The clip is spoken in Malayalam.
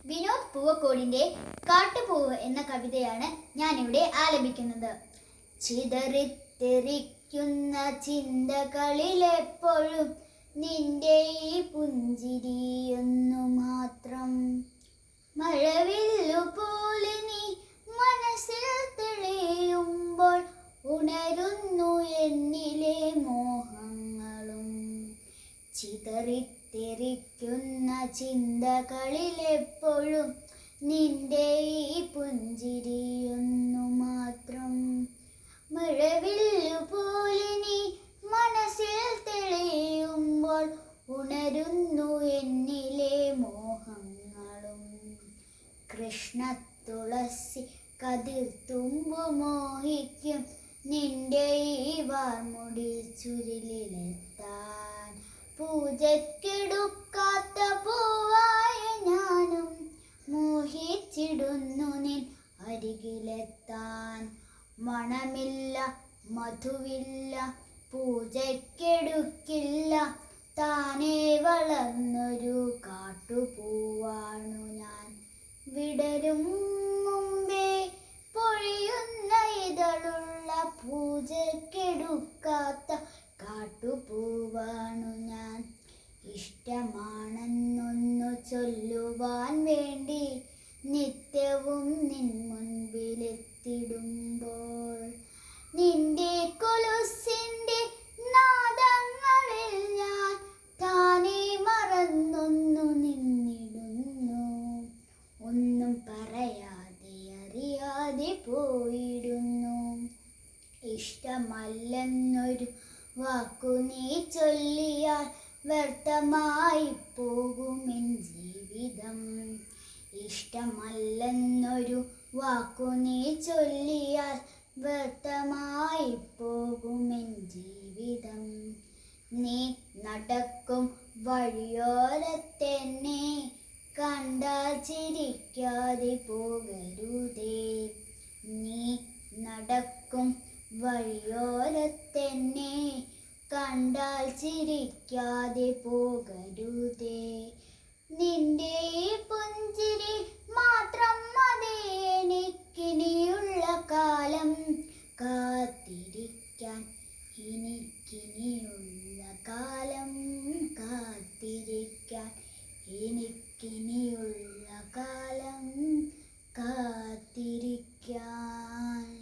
വിനോദ് പൂവക്കോടിന്റെ കാട്ടുപൂവ് എന്ന കവിതയാണ് ഞാനിവിടെ ആലപിക്കുന്നത്. ചിതറിത്തെറിക്കുന്ന ചിന്തകളിലെപ്പോഴും നിന്റെ ഈ പുഞ്ചിരിയൊന്നു മാത്രം. മഴവില്ലുപോലെ നീ മനസ്സിൽ തെളിയുമ്പോൾ ഉണരുന്നു എന്നിലെ മോഹങ്ങളും. ചിതറിത്തെറിക്കുന്ന ചിന്തകളിലെപ്പോഴും നിന്റെ ഈ പുഞ്ചിരിയൊന്നു മാത്രം. മഴവില്ലുപോലെ നീ മനസ്സിൽ തെളിയുമ്പോൾ ഉണരുന്നു എന്നിലെ മോഹങ്ങളും. കൃഷ്ണ തുളസി കതിർത്തുമ്പു മോഹിക്കും നിന്റെ ഈ വാർമുടി ചുരുളിലെത്താൻ. പൂജക്കെടുക്കാത്ത പൂവായ ഞാനും മോഹിച്ചിടുന്നു നിൻ അരികിലെത്താൻ. മണമില്ല മധുവില്ല പൂജക്കെടുക്കില്ല താനേ വളർന്നൊരു കാട്ടുപൂവാണു ഞാൻ. വിടരും മുമ്പേ പൊഴിയുന്ന ഇതളുള്ള പൂജക്കെടുക്കാത്ത കാട്ടുപൂവാണു ഞാൻ. ഇഷ്ടമാണെന്നൊന്നു ചൊല്ലുവാൻ വേണ്ടി നിത്യവും നിൻ മുൻപിലെത്തിടുമ്പോൾ നിന്റെ കൊലുസിന്റെ നാദങ്ങളിൽ ഞാൻ താനേ മറന്നൊന്നു നിന്നിടുന്നു. ഒന്നും പറയാതെ അറിയാതെ പോയിടുന്നു. ഇഷ്ടമല്ലെന്നൊരു വാക്കു നീ ചൊല്ലിയാൽ വ്യർത്ഥമായി പോകുമെൻ ജീവിതം. ഇഷ്ടമല്ലെന്നൊരു വാക്കു നീ ചൊല്ലിയാൽ വ്യർത്ഥമായി പോകുമെൻ ജീവിതം. നീ നടക്കും വഴിയോരത്തെന്നെ കണ്ടാൽ ചിരിക്കാതെ പോകരുതേ. നീ നടക്കും വഴിയോരത്തെന്നെ കണ്ടാൽ ചിരിക്കാതെ പോകരുതേ. നിന്റെ ഈ പുഞ്ചിരി മാത്രം മതി എനിക്കിനിയുള്ള കാലം കാത്തിരിക്കാൻ. എനിക്കിനിയുള്ള കാലം കാത്തിരിക്കാൻ. എനിക്കിനിയുള്ള കാലം കാത്തിരിക്കാൻ.